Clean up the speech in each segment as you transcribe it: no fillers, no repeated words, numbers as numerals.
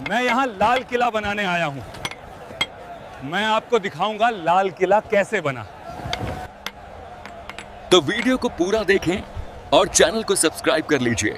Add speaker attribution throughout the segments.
Speaker 1: मैं यहाँ लाल किला बनाने आया हूँ। मैं आपको दिखाऊंगा लाल किला कैसे बना।
Speaker 2: तो वीडियो को पूरा देखें और चैनल को सब्सक्राइब कर लीजिए।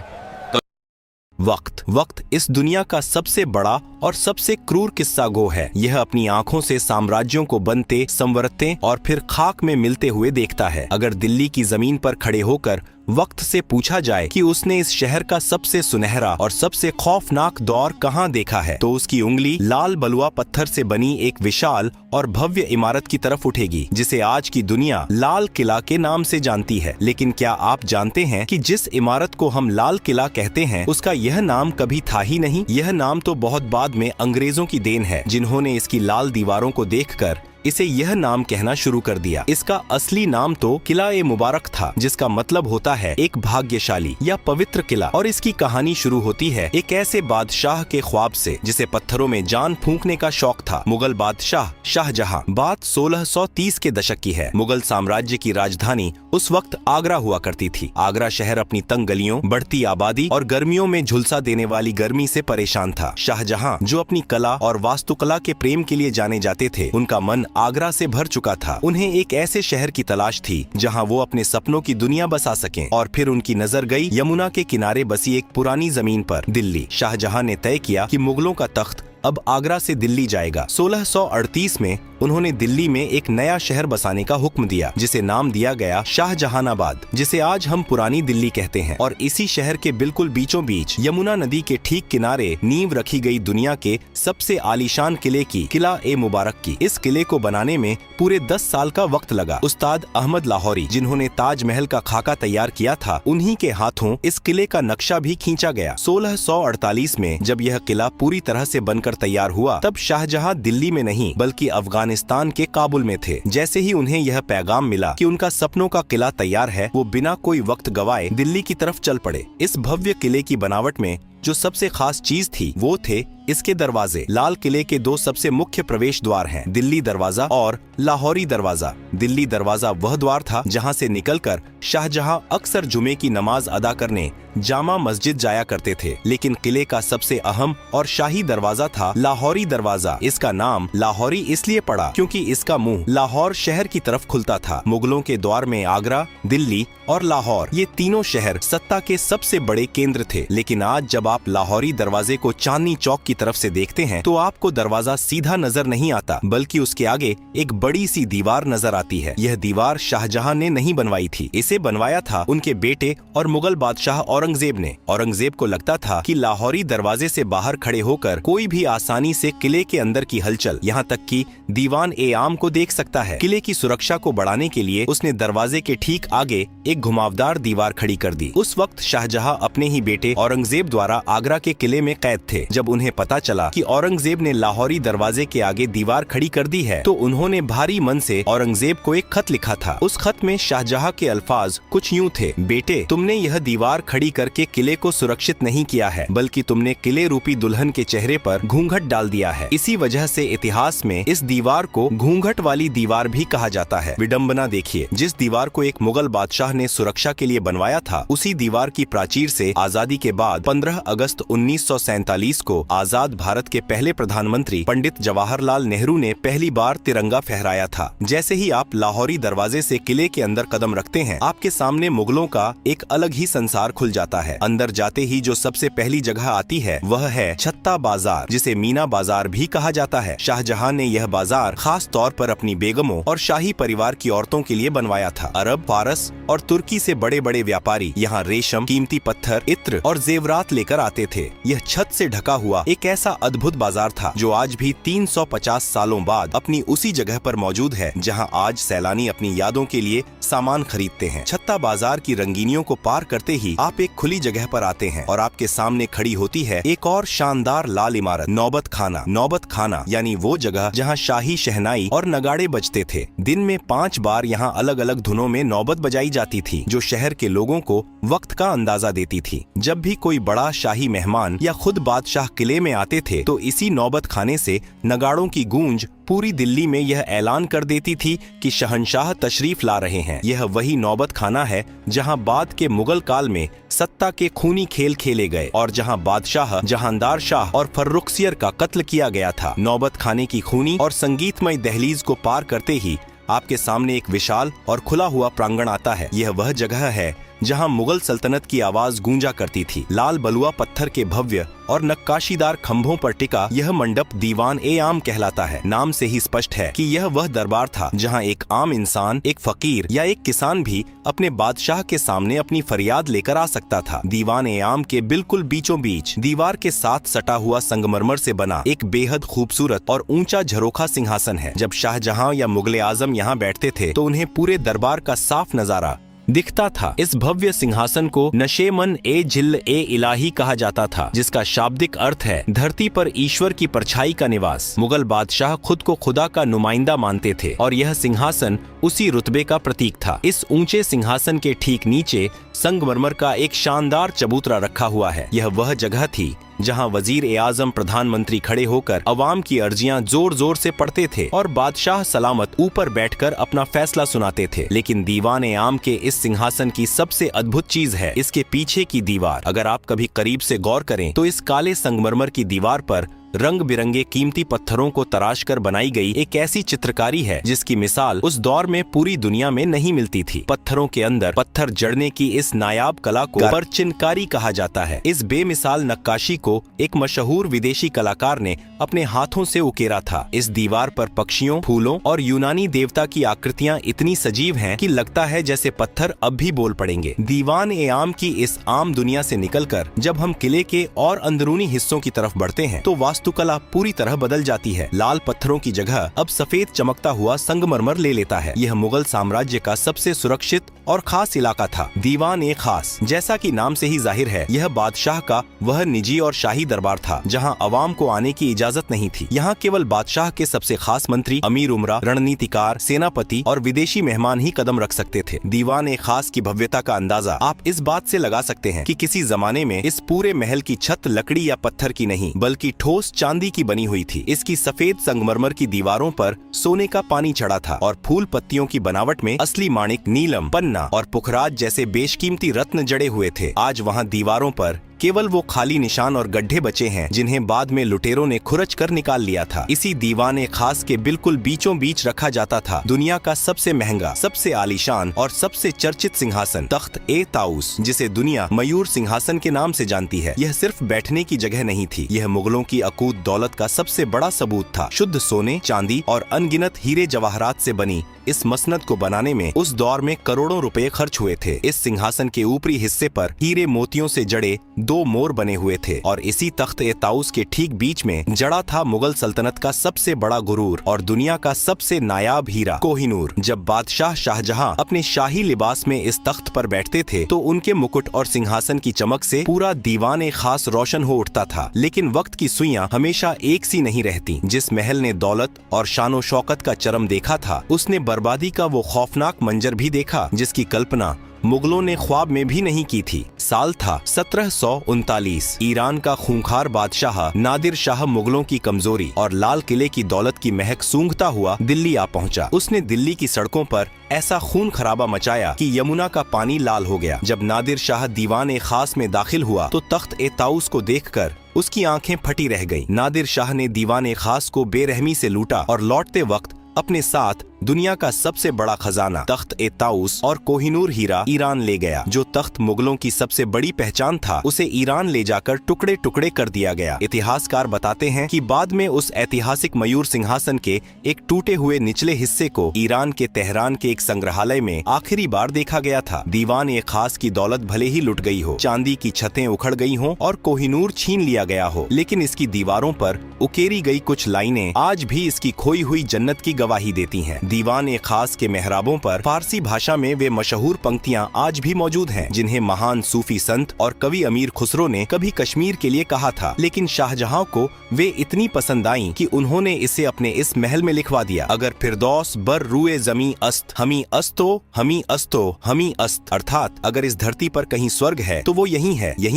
Speaker 3: वक्त इस दुनिया का सबसे बड़ा और सबसे क्रूर किस्सा गो है। यह अपनी आंखों से साम्राज्यों को बनते, संवरते और फिर खाक में मिलते हुए देखता है। अगर दिल्ली की जमीन पर खड़े होकर वक्त से पूछा जाए कि उसने इस शहर का सबसे सुनहरा और सबसे खौफनाक दौर कहां देखा है, तो उसकी उंगली लाल बलुआ पत्थर से बनी एक विशाल और भव्य इमारत की तरफ उठेगी, जिसे आज की दुनिया लाल किला के नाम से जानती है। लेकिन क्या आप जानते हैं कि जिस इमारत को हम लाल किला कहते हैं, उसका यह नाम कभी था ही नहीं। यह नाम तो बहुत बाद में अंग्रेजों की देन है, जिन्होंने इसकी लाल दीवारों को देखकर इसे यह नाम कहना शुरू कर दिया। इसका असली नाम तो किला ए मुबारक था, जिसका मतलब होता है एक भाग्यशाली या पवित्र किला। और इसकी कहानी शुरू होती है एक ऐसे बादशाह के ख्वाब से जिसे पत्थरों में जान फूंकने का शौक था। मुगल बादशाह शाहजहां। बात 1630 के दशक की है। मुगल साम्राज्य की राजधानी उस वक्त आगरा हुआ करती थी। आगरा शहर अपनी तंग गलियों, बढ़ती आबादी और गर्मियों में झुलसा देने वाली गर्मी से परेशान था। शाहजहां, जो अपनी कला और वास्तुकला के प्रेम के लिए जाने जाते थे, उनका मन आगरा से भर चुका था। उन्हें एक ऐसे शहर की तलाश थी जहां वो अपने सपनों की दुनिया बसा सकें। और फिर उनकी नजर गई यमुना के किनारे बसी एक पुरानी जमीन पर, दिल्ली। शाहजहां ने तय किया कि मुगलों का तख्त अब आगरा से दिल्ली जाएगा। 1638 में उन्होंने दिल्ली में एक नया शहर बसाने का हुक्म दिया, जिसे नाम दिया गया शाहजहानाबाद, जिसे आज हम पुरानी दिल्ली कहते हैं। और इसी शहर के बिल्कुल बीचों बीच यमुना नदी के ठीक किनारे नींव रखी गई दुनिया के सबसे आलीशान किले की, किला ए मुबारक की। इस किले को बनाने में पूरे 10 साल का वक्त लगा। उस्ताद अहमद लाहौरी, जिन्होंने ताजमहल का खाका तैयार किया था, उन्हीं के हाथों इस किले का नक्शा भी खींचा गया। 1648 में जब यह किला पूरी तरह से बनकर तैयार हुआ, तब शाहजहां दिल्ली में नहीं बल्कि अफगानिस्तान के काबुल में थे। जैसे ही उन्हें यह पैगाम मिला कि उनका सपनों का किला तैयार है, वो बिना कोई वक्त गवाए दिल्ली की तरफ चल पड़े। इस भव्य किले की बनावट में जो सबसे खास चीज थी, वो थे इसके दरवाजे। लाल किले के 2 सबसे मुख्य प्रवेश द्वार हैं, दिल्ली दरवाजा और लाहौरी दरवाजा। दिल्ली दरवाजा वह द्वार था जहां से निकलकर शाहजहां अक्सर जुमे की नमाज अदा करने जामा मस्जिद जाया करते थे। लेकिन किले का सबसे अहम और शाही दरवाजा था लाहौरी दरवाजा। इसका नाम लाहौरी इसलिए पड़ा क्योंकि इसका मुंह लाहौर शहर की तरफ खुलता था। मुगलों के द्वार में आगरा, दिल्ली और लाहौर, ये तीनों शहर सत्ता के सबसे बड़े केंद्र थे। लेकिन आज जब आप लाहौरी दरवाजे को चांदनी चौक की तरफ से देखते हैं, तो आपको दरवाजा सीधा नजर नहीं आता, बल्कि उसके आगे एक बड़ी सी दीवार नजर आती है। यह दीवार शाहजहां ने नहीं बनवाई थी, इसे बनवाया था उनके बेटे और मुगल बादशाह औरंगजेब ने। औरंगजेब को लगता था कि लाहौरी दरवाजे से बाहर खड़े होकर कोई भी आसानी से किले के अंदर की हलचल, यहाँ तक कि दीवान ए आम को देख सकता है। किले की सुरक्षा को बढ़ाने के लिए उसने दरवाजे के ठीक आगे एक घुमावदार दीवार खड़ी कर दी। उस वक्त शाहजहां अपने ही बेटे औरंगजेब द्वारा आगरा के किले में कैद थे। जब उन्हें पता चला कि औरंगजेब ने लाहौरी दरवाजे के आगे दीवार खड़ी कर दी है, तो उन्होंने भारी मन से औरंगजेब को एक खत लिखा था। उस खत में शाहजहां के अल्फाज कुछ यूं थे: बेटे, तुमने यह दीवार खड़ी करके किले को सुरक्षित नहीं किया है, बल्कि तुमने किले रूपी दुल्हन के चेहरे पर घूंघट डाल दिया है। इसी वजह से इतिहास में इस दीवार को घूंघट वाली दीवार भी कहा जाता है। विडंबना देखिए, जिस दीवार को एक मुगल बादशाह ने सुरक्षा के लिए बनवाया था, उसी दीवार की प्राचीर से आजादी के बाद 15 अगस्त 1947 को आजाद भारत के पहले प्रधानमंत्री पंडित जवाहरलाल नेहरू ने पहली बार तिरंगा फहराया था। जैसे ही आप लाहौरी दरवाजे से किले के अंदर कदम रखते हैं, आपके सामने मुगलों का एक अलग ही संसार खुल जाता है। अंदर जाते ही जो सबसे पहली जगह आती है, वह है छत्ता बाजार, जिसे मीना बाजार भी कहा जाता है। शाहजहां ने यह बाजार खास तौर पर अपनी बेगमों और शाही परिवार की औरतों के लिए बनवाया था। अरब, फारस और तुर्की से बड़े बड़े व्यापारी यहाँ रेशम, कीमती पत्थर, इत्र और जेवरात लेकर आते थे। यह छत से ढका हुआ एक ऐसा अद्भुत बाजार था जो आज भी 350 सालों बाद अपनी उसी जगह पर मौजूद है जहां आज सैलानी अपनी यादों के लिए सामान खरीदते हैं। छत्ता बाजार की रंगीनियों को पार करते ही आप एक खुली जगह पर आते हैं और आपके सामने खड़ी होती है एक और शानदार लाल इमारत, नौबत खाना। नौबत खाना यानी वो जगह जहां शाही शहनाई और नगाड़े बजते थे। दिन में 5 बार यहाँ अलग अलग धुनों में नौबत बजाई जाती थी, जो शहर के लोगों को वक्त का अंदाजा देती थी। जब भी कोई बड़ा शाही मेहमान या खुद बादशाह किले में आते थे तो इसी नौबत खाने से नगाड़ों की गूंज पूरी दिल्ली में यह ऐलान कर देती थी कि शहंशाह तशरीफ ला रहे हैं। यह वही नौबत खाना है जहां बाद के मुगल काल में सत्ता के खूनी खेल खेले गए और जहां बादशाह जहांदार शाह और फर्रुखसियर का कत्ल किया गया था। नौबत खाने की खूनी और संगीतमय दहलीज को पार करते ही आपके सामने एक विशाल और खुला हुआ प्रांगण आता है। यह वह जगह है जहां मुगल सल्तनत की आवाज गूंजा करती थी। लाल बलुआ पत्थर के भव्य और नक्काशीदार खंभों पर टिका यह मंडप दीवान ए आम कहलाता है। नाम से ही स्पष्ट है कि यह वह दरबार था जहां एक आम इंसान, एक फकीर या एक किसान भी अपने बादशाह के सामने अपनी फरियाद लेकर आ सकता था। दीवान ए आम के बिल्कुल बीचों बीच दीवार के साथ सटा हुआ संगमरमर से बना एक बेहद खूबसूरत और ऊंचा झरोखा सिंहासन है। जब शाहजहां या मुगले आजम यहाँ बैठते थे तो उन्हें पूरे दरबार का साफ नजारा दिखता था। इस भव्य सिंहासन को नशेमन ए जिल्ल ए इलाही कहा जाता था, जिसका शाब्दिक अर्थ है धरती पर ईश्वर की परछाई का निवास। मुगल बादशाह खुद को खुदा का नुमाइंदा मानते थे और यह सिंहासन उसी रुतबे का प्रतीक था। इस ऊंचे सिंहासन के ठीक नीचे संगमरमर का एक शानदार चबूतरा रखा हुआ है। यह वह जगह थी जहां वजीर ए आजम प्रधानमंत्री खड़े होकर अवाम की अर्जियां जोर जोर से पढ़ते थे और बादशाह सलामत ऊपर बैठकर अपना फैसला सुनाते थे। लेकिन दीवान ए आम के इस सिंहासन की सबसे अद्भुत चीज है इसके पीछे की दीवार। अगर आप कभी करीब से गौर करें तो इस काले संगमरमर की दीवार पर रंग बिरंगे कीमती पत्थरों को तराश कर बनाई गई एक ऐसी चित्रकारी है जिसकी मिसाल उस दौर में पूरी दुनिया में नहीं मिलती थी। पत्थरों के अंदर पत्थर जड़ने की इस नायाब कला को परचिनकारी कहा जाता है। इस बेमिसाल नक्काशी को एक मशहूर विदेशी कलाकार ने अपने हाथों से उकेरा था। इस दीवार पर पक्षियों, फूलों और यूनानी देवता की आकृतियाँ इतनी सजीव हैं कि लगता है जैसे पत्थर अब भी बोल पड़ेंगे। दीवान ए आम की इस आम दुनिया से निकलकर जब हम किले के और अंदरूनी हिस्सों की तरफ बढ़ते हैं तो वास्तुकला पूरी तरह बदल जाती है। लाल पत्थरों की जगह अब सफेद चमकता हुआ संगमरमर ले लेता है। यह मुगल साम्राज्य का सबसे सुरक्षित और खास इलाका था। दीवान ए खास, जैसा कि नाम से ही जाहिर है, यह बादशाह का वह निजी और शाही दरबार था जहां अवाम को आने की इजाजत नहीं थी। यहाँ केवल बादशाह के सबसे खास मंत्री, अमीर उमरा, रणनीतिकार, सेनापति और विदेशी मेहमान ही कदम रख सकते थे। दीवान ए खास की भव्यता का अंदाजा आप इस बात से लगा सकते हैं कि किसी जमाने में इस पूरे महल की छत लकड़ी या पत्थर की नहीं बल्कि ठोस चांदी की बनी हुई थी। इसकी सफेद संगमरमर की दीवारों पर सोने का पानी चढ़ा था और फूल पत्तियों की बनावट में असली माणिक, नीलम, पन्ना और पुखराज जैसे बेशकीमती रत्न जड़े हुए थे। आज वहाँ दीवारों पर केवल वो खाली निशान और गड्ढे बचे हैं जिन्हें बाद में लुटेरों ने खुरच कर निकाल लिया था। इसी दीवान ए खास के बिल्कुल बीचों बीच रखा जाता था दुनिया का सबसे महंगा, सबसे आलीशान और सबसे चर्चित सिंहासन, तख्त ए ताउस, जिसे दुनिया मयूर सिंहासन के नाम से जानती है। यह सिर्फ बैठने की जगह नहीं थी, यह मुगलों की अकूत दौलत का सबसे बड़ा सबूत था। शुद्ध सोने, चांदी और अनगिनत हीरे जवाहरात से बनी इस मसनद को बनाने में उस दौर में करोड़ों रुपए खर्च हुए थे। इस सिंहासन के ऊपरी हिस्से पर हीरे मोतियों से जड़े 2 मोर बने हुए थे और इसी तख्त ए ताउस के ठीक बीच में जड़ा था मुगल सल्तनत का सबसे बड़ा गुरूर और दुनिया का सबसे नायाब हीरा, कोहिनूर। जब बादशाह शाहजहां अपने शाही लिबास में इस तख्त पर बैठते थे तो उनके मुकुट और सिंहासन की चमक से पूरा दीवान ए खास रोशन हो उठता था। लेकिन वक्त की सुइयां हमेशा एक सी नहीं रहती। जिस महल ने दौलत और शानो शौकत का चरम देखा था उसने बर्बादी का वो खौफनाक मंजर भी देखा जिसकी कल्पना मुगलों ने ख्वाब में भी नहीं की थी। साल था 1739। ईरान का खूंखार बादशाह नादिर शाह मुगलों की कमजोरी और लाल किले की दौलत की महक सूंघता हुआ दिल्ली आ पहुंचा। उसने दिल्ली की सड़कों पर ऐसा खून खराबा मचाया कि यमुना का पानी लाल हो गया। जब नादिर शाह दीवान ए खास में दाखिल हुआ तो तख्त ए ताउस को देखकर उसकी आंखें फटी रह गईं। नादिर शाह ने दीवान ए खास को बेरहमी से लूटा और लौटते वक्त अपने साथ दुनिया का सबसे बड़ा खजाना, तख्त ए ताउस और कोहिनूर हीरा ईरान ले गया। जो तख्त मुगलों की सबसे बड़ी पहचान था उसे ईरान ले जाकर टुकड़े टुकड़े कर दिया गया। इतिहासकार बताते हैं कि बाद में उस ऐतिहासिक मयूर सिंहासन के एक टूटे हुए निचले हिस्से को ईरान के तेहरान के एक संग्रहालय में आखिरी बार देखा गया था। दीवान ए खास की दौलत भले ही लुट गई हो, चांदी की छतें उखड़ गई हों और कोहिनूर छीन लिया गया हो, लेकिन इसकी दीवारों पर उकेरी गई कुछ लाइनें आज भी इसकी खोई हुई जन्नत की गवाही देती हैं। दीवान ए खास के मेहराबों पर फारसी भाषा में वे मशहूर पंक्तियां आज भी मौजूद हैं, जिन्हें महान सूफी संत और कवि अमीर खुसरो ने कभी कश्मीर के लिए कहा था, लेकिन शाहजहां को वे इतनी पसंद आईं कि उन्होंने इसे अपने इस महल में लिखवा दिया। अगर फिरदौस बर रुए जमी अस्त हमी अस्तो हमी अस्तो हमी अस्त, अर्थात अगर इस धरती पर कहीं स्वर्ग है तो वो यही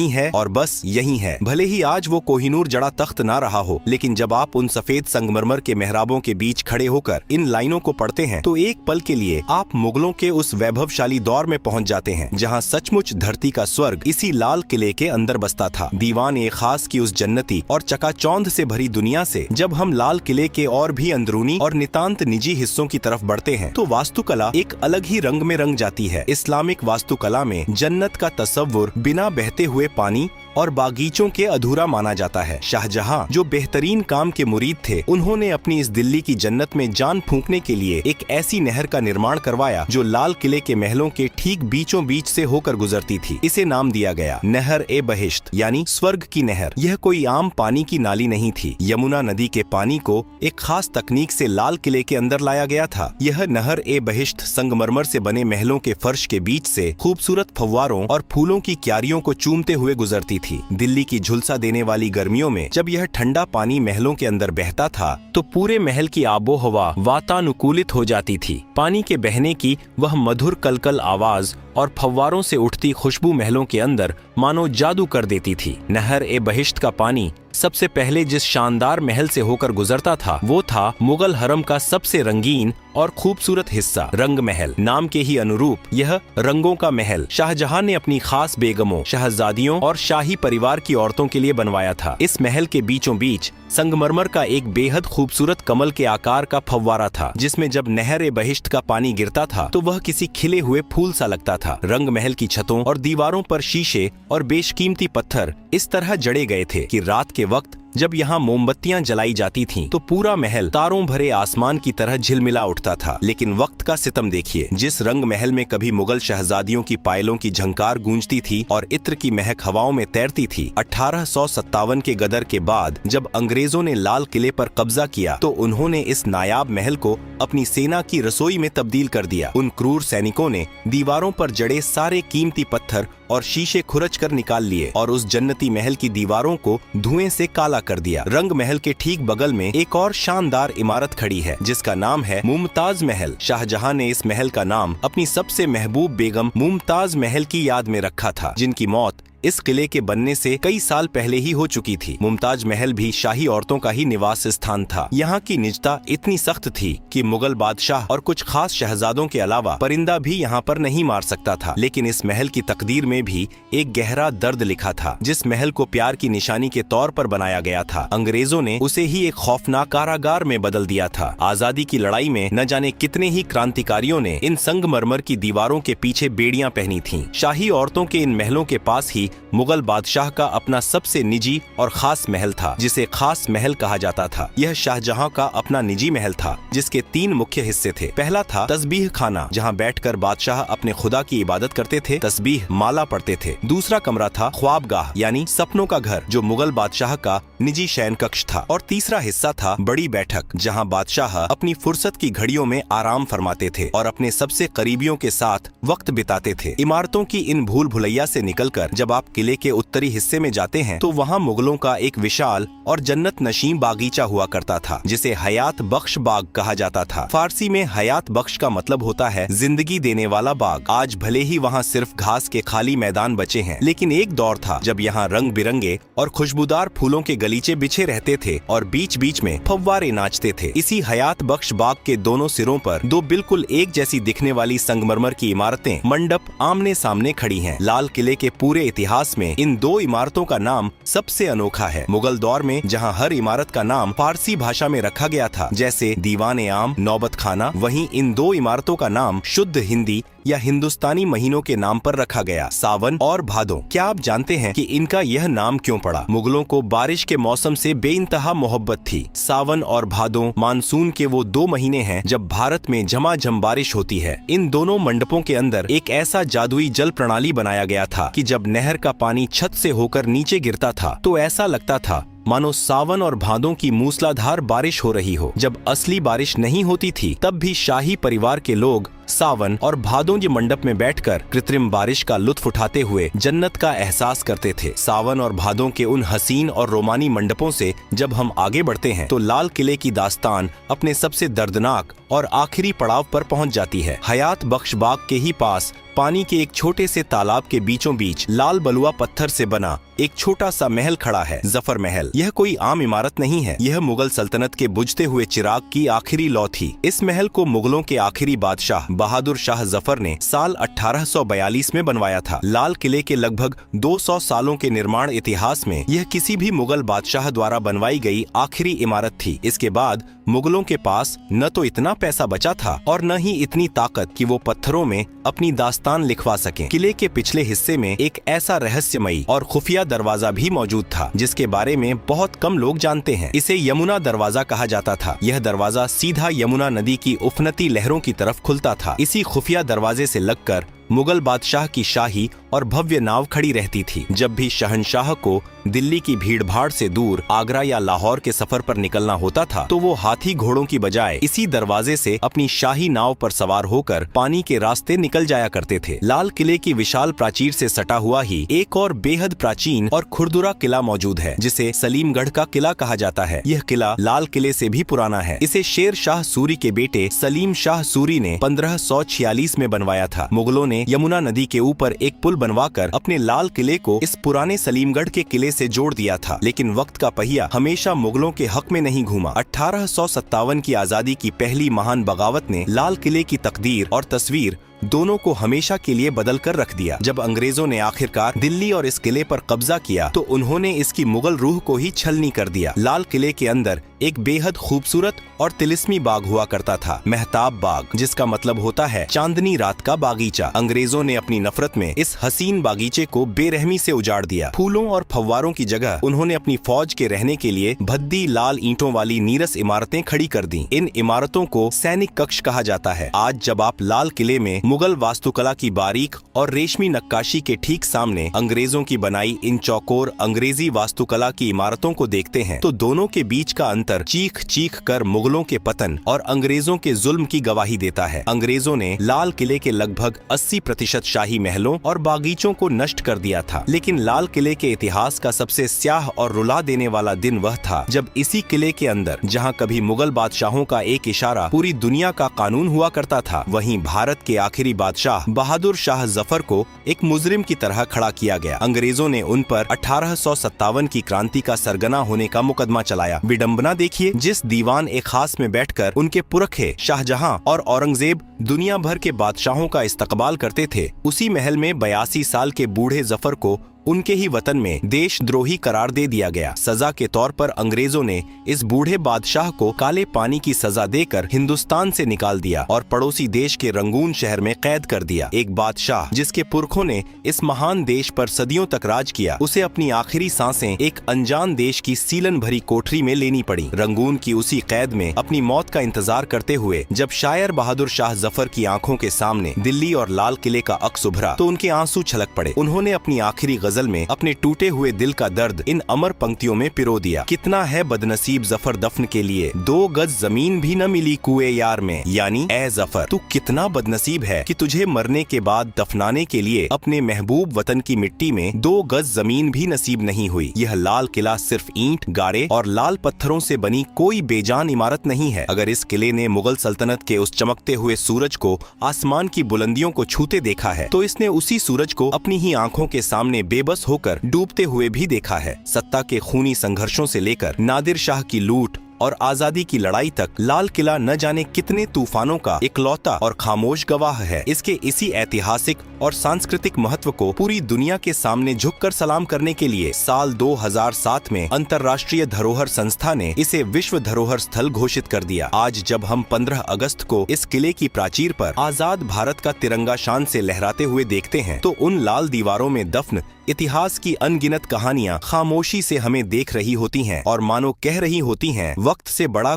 Speaker 3: है और बस यही है। भले ही आज वो कोहिनूर जड़ा तख्त ना रहा हो, लेकिन जब आप उन सफेद संगमरमर के मेहराबों के बीच खड़े होकर इन लाइनों को पढ़ते हैं तो एक पल के लिए आप मुगलों के उस वैभवशाली दौर में पहुंच जाते हैं जहां सचमुच धरती का स्वर्ग इसी लाल किले के अंदर बसता था। दीवान ए खास की उस जन्नती और चकाचौंध से भरी दुनिया से जब हम लाल किले के और भी अंदरूनी और नितांत निजी हिस्सों की तरफ बढ़ते हैं तो वास्तुकला एक अलग ही रंग में रंग जाती है। इस्लामिक वास्तुकला में जन्नत का तस्वुर बिना बहते हुए पानी और बागीचों के अधूरा माना जाता है। शाहजहां जो बेहतरीन काम के मुरीद थे, उन्होंने अपनी इस दिल्ली की जन्नत में जान फूंकने के लिए एक ऐसी नहर का निर्माण करवाया जो लाल किले के महलों के ठीक बीचों बीच से होकर गुजरती थी। इसे नाम दिया गया नहर ए बहिश्त, यानी स्वर्ग की नहर। यह कोई आम पानी की नाली नहीं थी। यमुना नदी के पानी को एक खास तकनीक से लाल किले के अंदर लाया गया था। यह नहर ए बहिश्त संगमरमर से बने महलों के फर्श के बीच से खूबसूरत फव्वारों और फूलों की क्यारियों को चूमते हुए गुजरती थी। दिल्ली की झुलसा देने वाली गर्मियों में जब यह ठंडा पानी महलों के अंदर बहता था तो पूरे महल की आबो हवा वातानुकूलित हो जाती थी। पानी के बहने की वह मधुर कलकल आवाज और फव्वारों से उठती खुशबू महलों के अंदर मानो जादू कर देती थी। नहर ए बहिश्त का पानी सबसे पहले जिस शानदार महल से होकर गुजरता था वो था मुगल हरम का सबसे रंगीन और खूबसूरत हिस्सा, रंग महल। नाम के ही अनुरूप यह रंगों का महल शाहजहां ने अपनी खास बेगमों, शहजादियों और शाही परिवार की औरतों के लिए बनवाया था। इस महल के बीचों बीच संगमरमर का एक बेहद खूबसूरत कमल के आकार का फव्वारा था, जिसमें जब नहर ए बहिश्त का पानी गिरता था तो वह किसी खिले हुए फूल सा लगता था। रंग महल की छतों और दीवारों पर शीशे और बेशकीमती पत्थर इस तरह जड़े गए थे कि रात के वक्त जब यहाँ मोमबत्तियां जलाई जाती थीं, तो पूरा महल तारों भरे आसमान की तरह झिलमिला उठता था। लेकिन वक्त का सितम देखिए, जिस रंग महल में कभी मुगल शहजादियों की पायलों की झंकार गूंजती थी और इत्र की महक हवाओं में तैरती थी, 1857 के गदर के बाद जब अंग्रेजों ने लाल किले पर कब्जा किया तो उन्होंने इस नायाब महल को अपनी सेना की रसोई में तब्दील कर दिया। उन क्रूर सैनिकों ने दीवारों पर जड़े सारे कीमती पत्थर और शीशे खुरच कर निकाल लिए और उस जन्नती महल की दीवारों को धुएं से काला कर दिया। रंग महल के ठीक बगल में एक और शानदार इमारत खड़ी है जिसका नाम है मुमताज महल। शाहजहां ने इस महल का नाम अपनी सबसे महबूब बेगम मुमताज महल की याद में रखा था, जिनकी मौत इस किले के बनने से कई साल पहले ही हो चुकी थी। मुमताज महल भी शाही औरतों का ही निवास स्थान था। यहाँ की निजता इतनी सख्त थी कि मुगल बादशाह और कुछ खास शहजादों के अलावा परिंदा भी यहाँ पर नहीं मार सकता था। लेकिन इस महल की तकदीर में भी एक गहरा दर्द लिखा था। जिस महल को प्यार की निशानी के तौर पर बनाया गया था, अंग्रेजों ने उसे ही एक खौफनाक कारागार में बदल दिया था। आजादी की लड़ाई में न जाने कितने ही क्रांतिकारियों ने इन संगमरमर की दीवारों के पीछे बेड़ियां पहनी थीं। शाही औरतों के इन महलों के पास ही मुगल बादशाह का अपना सबसे निजी और खास महल था, जिसे खास महल कहा जाता था। यह शाहजहां का अपना निजी महल था जिसके 3 मुख्य हिस्से थे। पहला था तस्बीह खाना, जहां बैठकर बादशाह अपने खुदा की इबादत करते थे, तस्बीह माला पढ़ते थे। दूसरा कमरा था ख्वाबगाह, यानी सपनों का घर, जो मुगल बादशाह का निजी शयन कक्ष था। और तीसरा हिस्सा था बड़ी बैठक, जहाँ बादशाह अपनी फुर्सत की घड़ियों में आराम फरमाते थे और अपने सबसे करीबियों के साथ वक्त बिताते थे। इमारतों की इन भूल भुलैया से निकलकर जब आप किले के उत्तरी हिस्से में जाते हैं तो वहाँ मुगलों का एक विशाल और जन्नत नशीं बागीचा हुआ करता था, जिसे हयात बख्श बाग कहा जाता था। फारसी में हयात बख्श का मतलब होता है जिंदगी देने वाला बाग। आज भले ही वहाँ सिर्फ घास के खाली मैदान बचे हैं, लेकिन एक दौर था जब यहाँ रंग बिरंगे और खुशबूदार फूलों के गलीचे बिछे रहते थे और बीच बीच में फव्वारे नाचते थे। इसी हयात बख्श बाग के दोनों सिरों पर 2 बिल्कुल एक जैसी दिखने वाली संगमरमर की इमारतें मंडप आमने सामने खड़ी हैं। लाल किले के पूरे इतिहास में इन 2 इमारतों का नाम सबसे अनोखा है। मुगल दौर में जहां हर इमारत का नाम फारसी भाषा में रखा गया था, जैसे दीवान आम, नौबत खाना, वहीं इन 2 इमारतों का नाम शुद्ध हिंदी या हिंदुस्तानी महीनों के नाम पर रखा गया, सावन और भादो। क्या आप जानते हैं कि इनका यह नाम क्यों पड़ा? मुगलों को बारिश के मौसम से बेइंतहा मोहब्बत थी। सावन और भादो मानसून के वो 2 महीने हैं जब भारत में झमाझम बारिश होती है। इन दोनों मंडपों के अंदर एक ऐसा जादुई जल प्रणाली बनाया गया था कि जब नहर का पानी छत से होकर नीचे गिरता था तो ऐसा लगता था मानो सावन और भादों की मूसलाधार बारिश हो रही हो। जब असली बारिश नहीं होती थी तब भी शाही परिवार के लोग सावन और भादों के मंडप में बैठकर कृत्रिम बारिश का लुत्फ उठाते हुए जन्नत का एहसास करते थे। सावन और भादों के उन हसीन और रोमानी मंडपों से जब हम आगे बढ़ते हैं तो लाल किले की दास्तान अपने सबसे दर्दनाक और आखिरी पड़ाव पर पहुंच जाती है। हयात बख्श बाग के ही पास पानी के एक छोटे से तालाब के बीचों बीच लाल बलुआ पत्थर से बना एक छोटा सा महल खड़ा है, जफर महल। यह कोई आम इमारत नहीं है, यह मुगल सल्तनत के बुझते हुए चिराग की आखिरी लौ थी। इस महल को मुगलों के आखिरी बादशाह बहादुर शाह जफर ने साल 1842 में बनवाया था। लाल किले के लगभग 200 सालों के निर्माण इतिहास में यह किसी भी मुगल बादशाह द्वारा बनवाई गई आखिरी इमारत थी। इसके बाद मुगलों के पास न तो इतना पैसा बचा था और न ही इतनी ताकत कि वो पत्थरों में अपनी दास्तान लिखवा सकें। किले के पिछले हिस्से में एक ऐसा रहस्यमयी और खुफिया दरवाजा भी मौजूद था जिसके बारे में बहुत कम लोग जानते हैं। इसे यमुना दरवाजा कहा जाता था। यह दरवाजा सीधा यमुना नदी की उफनती लहरों की तरफ खुलता था। इसी खुफिया दरवाजे से लगकर मुगल बादशाह की शाही और भव्य नाव खड़ी रहती थी। जब भी शहंशाह को दिल्ली की भीड़-भाड़ से दूर आगरा या लाहौर के सफर पर निकलना होता था तो वो हाथी घोड़ों की बजाय इसी दरवाजे से अपनी शाही नाव पर सवार होकर पानी के रास्ते निकल जाया करते थे। लाल किले की विशाल प्राचीर से सटा हुआ ही एक और बेहद प्राचीन और खुरदुरा किला मौजूद है जिसे सलीमगढ़ का किला कहा जाता है। यह किला लाल किले से भी पुराना है। इसे शेर शाह सूरी के बेटे सलीम शाह सूरी ने 1546 में बनवाया था। मुगलों ने यमुना नदी के ऊपर एक पुल बनवाकर अपने लाल किले को इस पुराने सलीमगढ़ के किले से जोड़ दिया था, लेकिन वक्त का पहिया हमेशा मुगलों के हक में नहीं घूमा। 1857 की आजादी की पहली महान बगावत ने लाल किले की तकदीर और तस्वीर दोनों को हमेशा के लिए बदल कर रख दिया। जब अंग्रेजों ने आखिरकार दिल्ली और इस किले पर कब्जा किया तो उन्होंने इसकी मुगल रूह को ही छलनी कर दिया। लाल किले के अंदर एक बेहद खूबसूरत और तिलिस्मी बाग हुआ करता था, मेहताब बाग, जिसका मतलब होता है चांदनी रात का बागीचा। अंग्रेजों ने अपनी नफरत में इस हसीन बागीचे को बेरहमी से उजाड़ दिया। फूलों और फव्वारों की जगह उन्होंने अपनी फौज के रहने के लिए भद्दी लाल ईंटों वाली नीरस इमारतें खड़ी कर दी। इन इमारतों को सैनिक कक्ष कहा जाता है। आज जब आप लाल किले में मुगल वास्तुकला की बारीक और रेशमी नक्काशी के ठीक सामने अंग्रेजों की बनाई इन चौकोर अंग्रेजी वास्तुकला की इमारतों को देखते हैं तो दोनों के बीच का अंतर चीख चीख कर मुगलों के पतन और अंग्रेजों के जुल्म की गवाही देता है। अंग्रेजों ने लाल किले के लगभग 80% शाही महलों और बागीचों को नष्ट कर दिया था, लेकिन लाल किले के इतिहास का सबसे स्याह और रुला देने वाला दिन वह था जब इसी किले के अंदर, जहां कभी मुगल बादशाहों का एक इशारा पूरी दुनिया का कानून हुआ करता था, वहीं भारत के आखिरी बादशाह बहादुर शाह जफर को एक मुजरिम की तरह खड़ा किया गया। अंग्रेजों ने उन पर 1857 की क्रांति का सरगना होने का मुकदमा चलाया। विडंबना देखिए, जिस दीवान एक खास में बैठकर उनके पुरखे शाहजहां और औरंगजेब दुनिया भर के बादशाहों का इस्तकबाल करते थे, उसी महल में 82 साल के बूढ़े जफर को उनके ही वतन में देशद्रोही करार दे दिया गया। सजा के तौर पर अंग्रेजों ने इस बूढ़े बादशाह को काले पानी की सजा देकर हिंदुस्तान से निकाल दिया और पड़ोसी देश के रंगून शहर में कैद कर दिया। एक बादशाह जिसके पुरखों ने इस महान देश पर सदियों तक राज किया, उसे अपनी आखिरी सांसें एक अनजान देश की सीलन भरी कोठरी में लेनी पड़ी। रंगून की उसी कैद में अपनी मौत का इंतजार करते हुए जब शायर बहादुर शाह जफर की आंखों के सामने दिल्ली और लाल किले का अक्स उभरा तो उनके आंसू छलक पड़े। उन्होंने अपनी आखिरी गजल में अपने टूटे हुए दिल का दर्द इन अमर पंक्तियों में पिरो दिया। कितना है बदनसीब जफर दफन के लिए, 2 गज जमीन भी न मिली कुए यार में। यानी ए जफर, तू कितना बदनसीब है कि तुझे मरने के बाद दफनाने के लिए अपने महबूब वतन की मिट्टी में 2 गज जमीन भी नसीब नहीं हुई। यह लाल किला सिर्फ ईंट, गारे और लाल पत्थरों से बनी कोई बेजान इमारत नहीं है। अगर इस किले ने मुगल सल्तनत के उस चमकते हुए सूरज को आसमान की बुलंदियों को छूते देखा है तो इसने उसी सूरज को अपनी ही आंखों के सामने बेबस होकर डूबते हुए भी देखा है। सत्ता के खूनी संघर्षों से लेकर नादिर शाह की लूट और आजादी की लड़ाई तक लाल किला न जाने कितने तूफानों का इकलौता और खामोश गवाह है। इसके इसी ऐतिहासिक और सांस्कृतिक महत्व को पूरी दुनिया के सामने झुककर सलाम करने के लिए साल 2007 में अंतर्राष्ट्रीय धरोहर संस्था ने इसे विश्व धरोहर स्थल घोषित कर दिया। आज जब हम 15 अगस्त को इस किले की प्राचीर पर आजाद भारत का तिरंगा शान से लहराते हुए देखते हैं तो उन लाल दीवारों में दफन इतिहास की अनगिनत कहानियां खामोशी से हमें देख रही होती हैं और मानो कह रही होती हैं, वक्त से बड़ा